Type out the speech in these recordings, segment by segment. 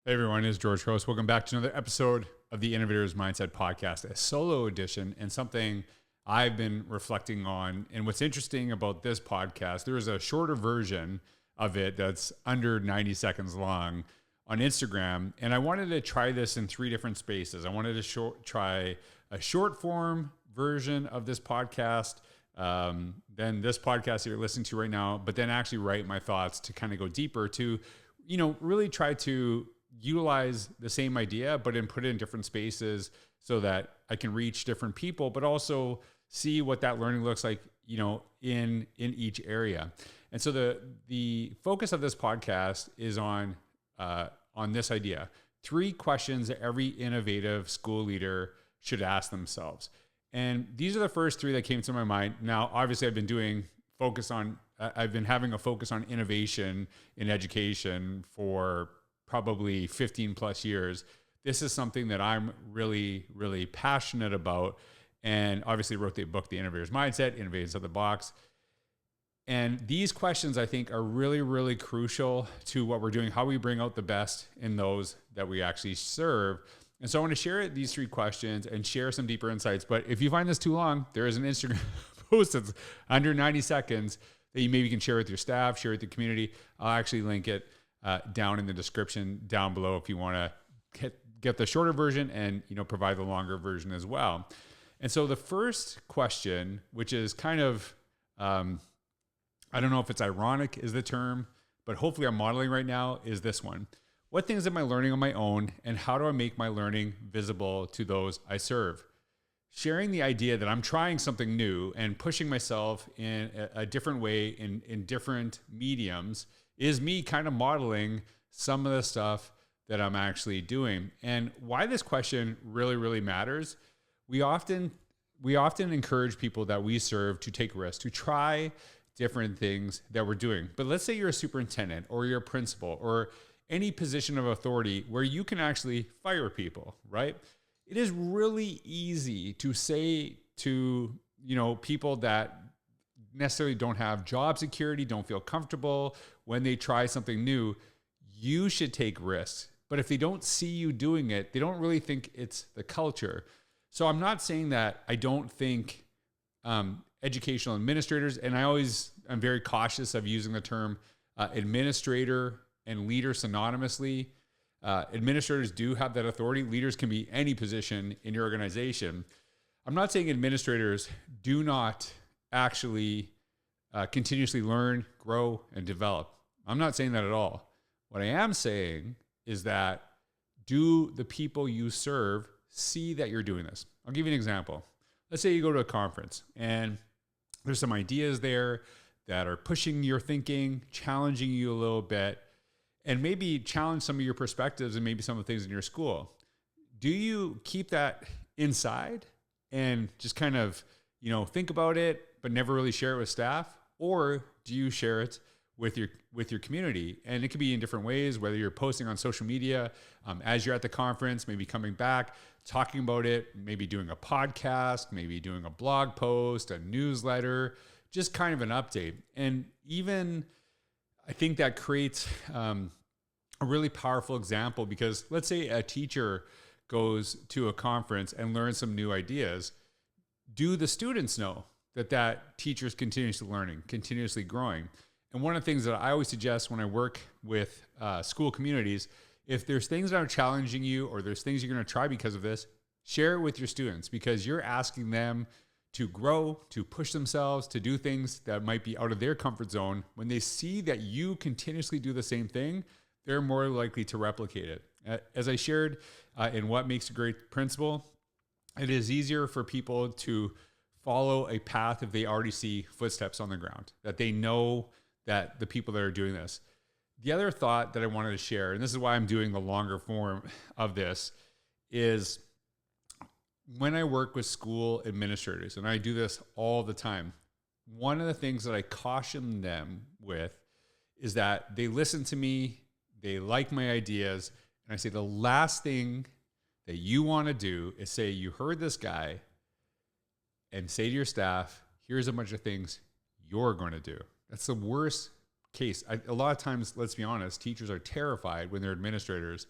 Hey everyone, it's George Couros. Welcome back to another episode of the Innovator's Mindset Podcast, a solo edition, and something I've been reflecting on. And what's interesting about this podcast, there is a shorter version of it that's under 90 seconds long on Instagram. And I wanted to try this in three different spaces. I wanted to try a short form version of this podcast, then this podcast that you're listening to right now, but then actually write my thoughts to kind of go deeper to, really try to utilize the same idea, but then put it in different spaces so that I can reach different people, but also see what that learning looks like, in each area. And so the focus of this podcast is on this idea: 3 questions that every innovative school leader should ask themselves. And these are the first 3 that came to my mind. Now, obviously, I've been having a focus on innovation in education for probably 15 plus years. This is something that I'm really, really passionate about. And obviously wrote the book, The Innovator's Mindset, Innovating Outside the Box. And these questions, I think, are really, really crucial to what we're doing, how we bring out the best in those that we actually serve. And so I want to share these 3 questions and share some deeper insights. But if you find this too long, there is an Instagram post that's under 90 seconds that you maybe can share with your staff, share with the community. I'll actually link it down in the description down below if you want to get the shorter version and provide the longer version as well. And so the first question, which is kind of I don't know if it's ironic is the term, but hopefully I'm modeling right now, is this one: what things am I learning on my own, and how do I make my learning visible to those I serve? Sharing the idea that I'm trying something new and pushing myself in a different way in different mediums is me kind of modeling some of the stuff that I'm actually doing. And why this question really, really matters: we often encourage people that we serve to take risks, to try different things that we're doing. But let's say you're a superintendent or you're a principal or any position of authority where you can actually fire people, right? It is really easy to say to, people that necessarily don't have job security, don't feel comfortable when they try something new, you should take risks. But if they don't see you doing it, they don't really think it's the culture. So I'm not saying that I don't think educational administrators, and I'm very cautious of using the term administrator and leader synonymously. Administrators do have that authority. Leaders can be any position in your organization. I'm not saying administrators do not actually continuously learn, grow, and develop. I'm not saying that at all. What I am saying is that, do the people you serve see that you're doing this? I'll give you an example. Let's say you go to a conference and there's some ideas there that are pushing your thinking, challenging you a little bit, and maybe challenge some of your perspectives and maybe some of the things in your school. Do you keep that inside and just kind of, think about it, but never really share it with staff? Or do you share it with your community? And it could be in different ways, whether you're posting on social media as you're at the conference, maybe coming back, talking about it, maybe doing a podcast, maybe doing a blog post, a newsletter, just kind of an update. And even I think that creates a really powerful example, because let's say a teacher goes to a conference and learns some new ideas. Do the students know that teacher is continuously learning, continuously growing? And one of the things that I always suggest when I work with school communities, if there's things that are challenging you or there's things you're going to try because of this, share it with your students, because you're asking them to grow, to push themselves, to do things that might be out of their comfort zone. When they see that you continuously do the same thing, they're more likely to replicate it. As I shared in What Makes a Great Principal, it is easier for people to follow a path if they already see footsteps on the ground, that they know that the people that are doing this. The other thought that I wanted to share, and this is why I'm doing the longer form of this, is when I work with school administrators, and I do this all the time, one of the things that I caution them with is that they listen to me, they like my ideas, and I say the last thing that you want to do is say, you heard this guy, and say to your staff, here's a bunch of things you're going to do. That's the worst case. A lot of times, let's be honest, teachers are terrified when they're administrators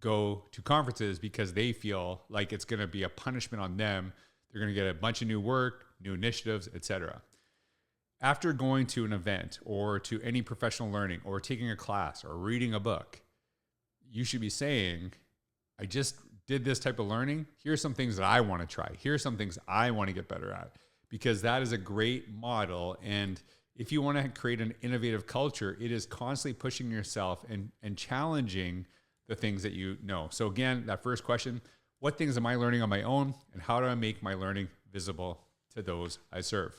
go to conferences because they feel like it's going to be a punishment on them. They're going to get a bunch of new work, new initiatives, etc. After going to an event or to any professional learning or taking a class or reading a book, you should be saying, I just did this type of learning. Here's some things that I want to try. Here's some things I want to get better at, because that is a great model. And if you want to create an innovative culture, it is constantly pushing yourself and challenging the things that you know. So again, that first question, what things am I learning on my own, and how do I make my learning visible to those I serve?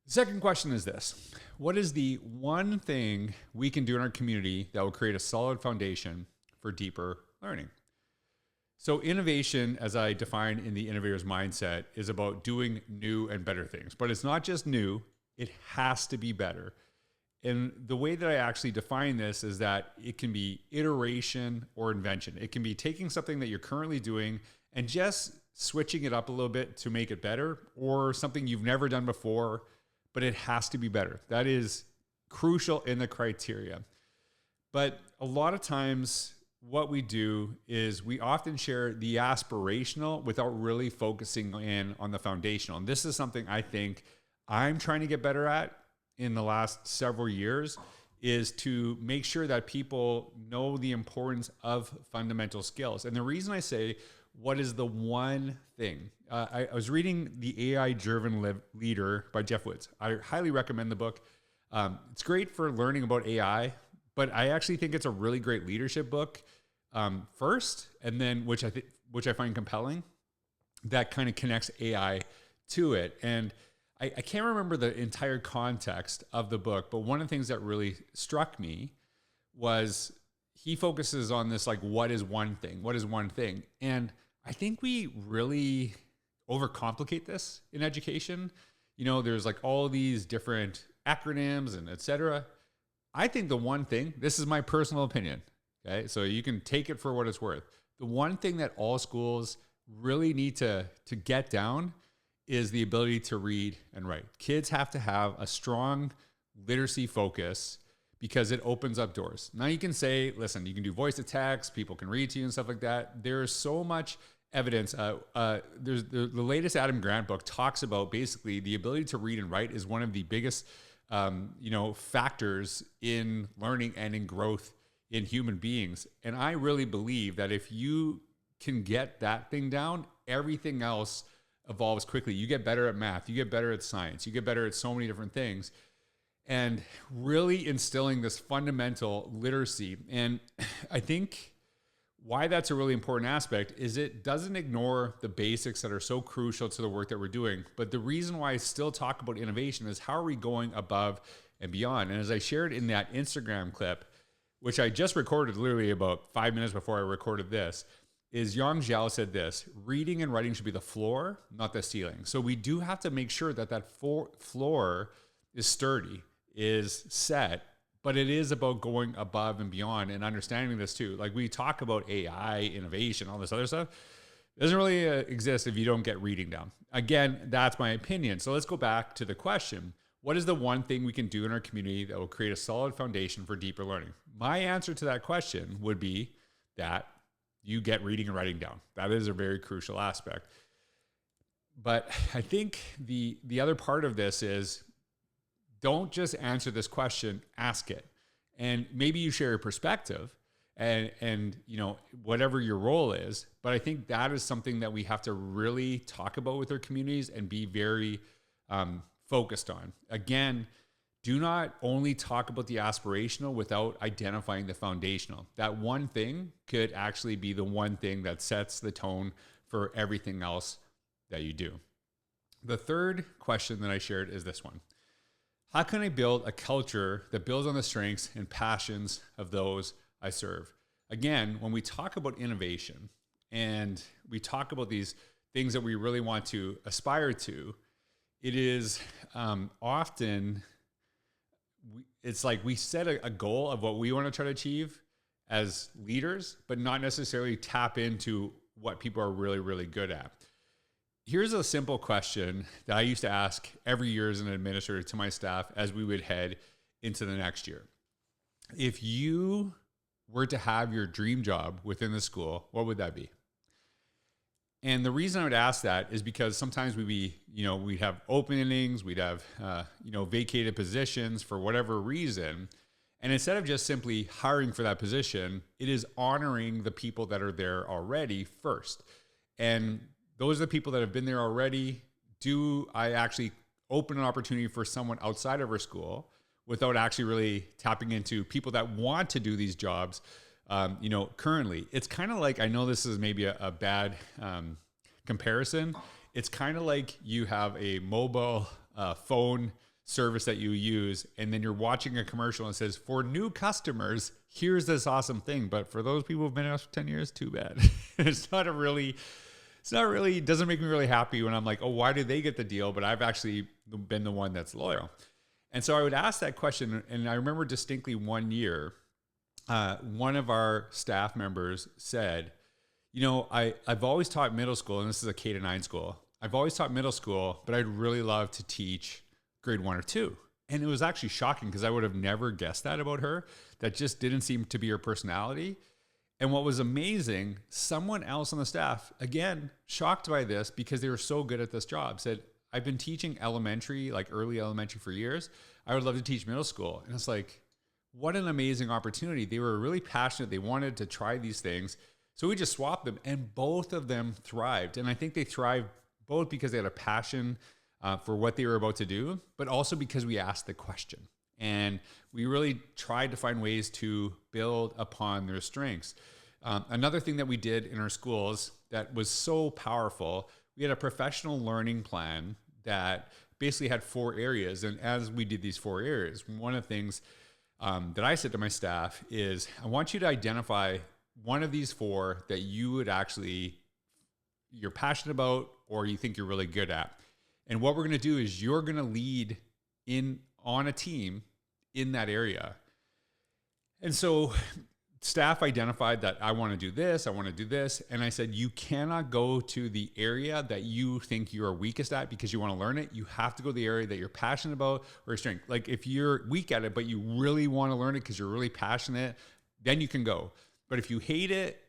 The second question is this: what is the one thing we can do in our community that will create a solid foundation for deeper learning? So innovation, as I define in the innovator's mindset, is about doing new and better things. But it's not just new, it has to be better. And the way that I actually define this is that it can be iteration or invention. It can be taking something that you're currently doing and just switching it up a little bit to make it better, or something you've never done before, but it has to be better. That is crucial in the criteria. But a lot of times what we do is we often share the aspirational without really focusing in on the foundational. And this is something I think I'm trying to get better at in the last several years, is to make sure that people know the importance of fundamental skills. And the reason I say, what is the one thing? I was reading The AI-Driven Leader by Jeff Woods. I highly recommend the book. It's great for learning about AI, but I actually think it's a really great leadership book first, and then which I find compelling, that kind of connects AI to it. And I can't remember the entire context of the book, but one of the things that really struck me was he focuses on this, like, what is one thing? What is one thing? And I think we really overcomplicate this in education. You know, there's like all these different acronyms and et cetera. I think the one thing, this is my personal opinion, okay? So you can take it for what it's worth. The one thing that all schools really need to get down is the ability to read and write. Kids have to have a strong literacy focus because it opens up doors. Now you can say, listen, you can do voice to text, people can read to you and stuff like that. There's so much evidence. There's the latest Adam Grant book talks about basically the ability to read and write is one of the biggest factors in learning and in growth in human beings. And I really believe that if you can get that thing down, everything else evolves quickly. You get better at math, you get better at science, you get better at so many different things. And really instilling this fundamental literacy. And I think why that's a really important aspect is it doesn't ignore the basics that are so crucial to the work that we're doing. But the reason why I still talk about innovation is how are we going above and beyond? And as I shared in that Instagram clip, which I just recorded literally about 5 minutes before I recorded this, is Yang Zhao said this: reading and writing should be the floor, not the ceiling. So we do have to make sure that floor is sturdy, is set, but it is about going above and beyond and understanding this too. Like we talk about AI, innovation, all this other stuff. It doesn't really exist if you don't get reading down. Again, that's my opinion. So let's go back to the question. What is the one thing we can do in our community that will create a solid foundation for deeper learning? My answer to that question would be that you get reading and writing down. That is a very crucial aspect. But I think the other part of this is, don't just answer this question, ask it. And maybe you share your perspective and whatever your role is. But I think that is something that we have to really talk about with our communities and be very focused on. Again, do not only talk about the aspirational without identifying the foundational. That one thing could actually be the one thing that sets the tone for everything else that you do. The third question that I shared is this one. How can I build a culture that builds on the strengths and passions of those I serve? Again, when we talk about innovation and we talk about these things that we really want to aspire to, it is often, it's like we set a goal of what we want to try to achieve as leaders, but not necessarily tap into what people are really, really good at. Here's a simple question that I used to ask every year as an administrator to my staff as we would head into the next year. If you were to have your dream job within the school, what would that be? And the reason I would ask that is because sometimes we'd have openings, we'd have, vacated positions for whatever reason. And instead of just simply hiring for that position, it is honoring the people that are there already first. And those are the people that have been there already. Do I actually open an opportunity for someone outside of our school without actually really tapping into people that want to do these jobs? Currently, it's kind of like, I know this is maybe a bad comparison. It's kind of like you have a mobile phone service that you use, and then you're watching a commercial and it says, for new customers, here's this awesome thing. But for those people who've been out for 10 years, too bad. It doesn't make me really happy when I'm like, oh, why did they get the deal? But I've actually been the one that's loyal. And so I would ask that question. And I remember distinctly one year, one of our staff members said, I've always taught middle school, and this is a K-9 school. I've always taught middle school, but I'd really love to teach grade 1 or 2. And it was actually shocking because I would have never guessed that about her. That just didn't seem to be her personality. And what was amazing, someone else on the staff, again, shocked by this because they were so good at this job, said, I've been teaching elementary, like early elementary for years. I would love to teach middle school. And it's like, what an amazing opportunity. They were really passionate. They wanted to try these things. So we just swapped them, and both of them thrived. And I think they thrived both because they had a passion for what they were about to do, but also because we asked the question. And we really tried to find ways to build upon their strengths. Another thing that we did in our schools that was so powerful, we had a professional learning plan that basically had 4 areas. And as we did these 4 areas, one of the things that I said to my staff is, I want you to identify one of these 4 that you're passionate about or you think you're really good at. And what we're going to do is you're going to lead on a team in that area. And so staff identified that I want to do this, I want to do this. And I said, you cannot go to the area that you think you are weakest at because you want to learn it. You have to go to the area that you're passionate about or your strength. Like if you're weak at it, but you really want to learn it because you're really passionate, then you can go. But if you hate it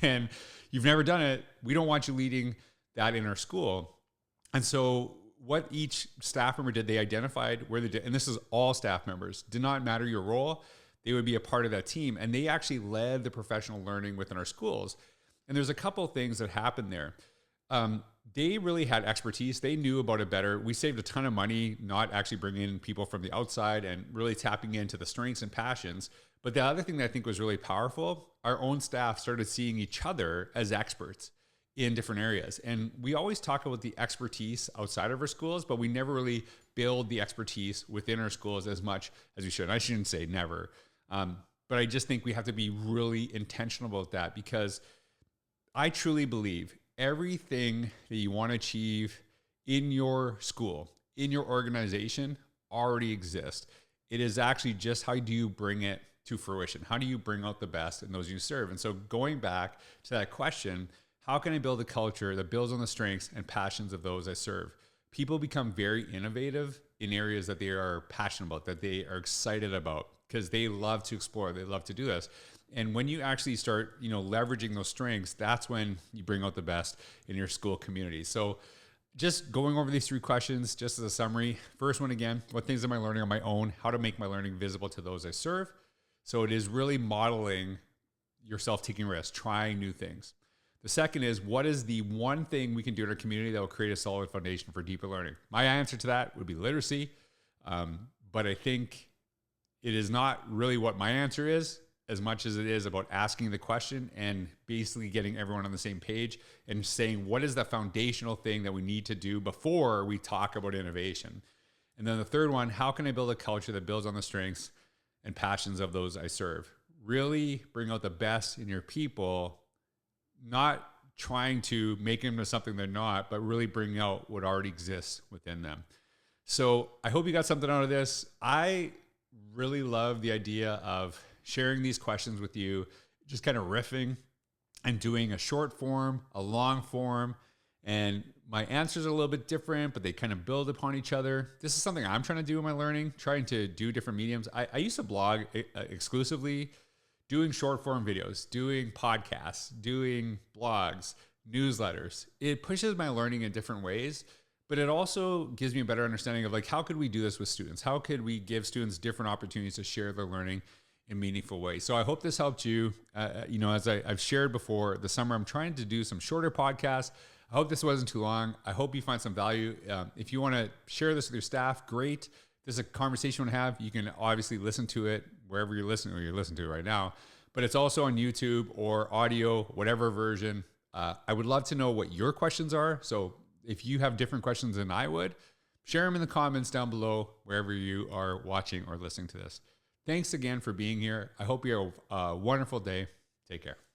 and you've never done it, we don't want you leading that in our school. And so what each staff member did, they identified where they did, and this is all staff members, did not matter your role, they would be a part of that team. And they actually led the professional learning within our schools. And there's a couple of things that happened there. They really had expertise. They knew about it better. We saved a ton of money, not actually bringing in people from the outside and really tapping into the strengths and passions. But the other thing that I think was really powerful, our own staff started seeing each other as experts in different areas. And we always talk about the expertise outside of our schools, but we never really build the expertise within our schools as much as we should. I shouldn't say never, but I just think we have to be really intentional about that, because I truly believe everything that you want to achieve in your school, in your organization, already exists. It is actually just how do you bring it to fruition? How do you bring out the best in those you serve? And so going back to that question, how can I build a culture that builds on the strengths and passions of those I serve? People become very innovative in areas that they are passionate about, that they are excited about, because they love to explore, they love to do this. And when you actually start, leveraging those strengths, that's when you bring out the best in your school community. So just going over these 3 questions, just as a summary. First one, again, what things am I learning on my own? How to make my learning visible to those I serve. So it is really modeling yourself taking risks, trying new things. The second is, what is the one thing we can do in our community that will create a solid foundation for deeper learning? My answer to that would be literacy. But I think it is not really what my answer is, as much as it is about asking the question and basically getting everyone on the same page and saying, what is the foundational thing that we need to do before we talk about innovation? And then the third one, how can I build a culture that builds on the strengths and passions of those I serve? Really bring out the best in your people, not trying to make them into something they're not, but really bring out what already exists within them. So I hope you got something out of this. I really love the idea of sharing these questions with you, just kind of riffing and doing a short form, a long form, and my answers are a little bit different, but they kind of build upon each other. This is something I'm trying to do in my learning, trying to do different mediums. I used to blog exclusively doing short form videos, doing podcasts, doing blogs, newsletters, it pushes my learning in different ways, but it also gives me a better understanding of like, how could we do this with students? How could we give students different opportunities to share their learning in meaningful ways? So I hope this helped you. As I've shared before, the summer, I'm trying to do some shorter podcasts. I hope this wasn't too long. I hope you find some value. If you want to share this with your staff, great. If this is a conversation you want to have, you can obviously listen to it wherever you're listening to it right now, but it's also on YouTube or audio, whatever version. I would love to know what your questions are. So if you have different questions than I would, share them in the comments down below, wherever you are watching or listening to this. Thanks again for being here. I hope you have a wonderful day. Take care.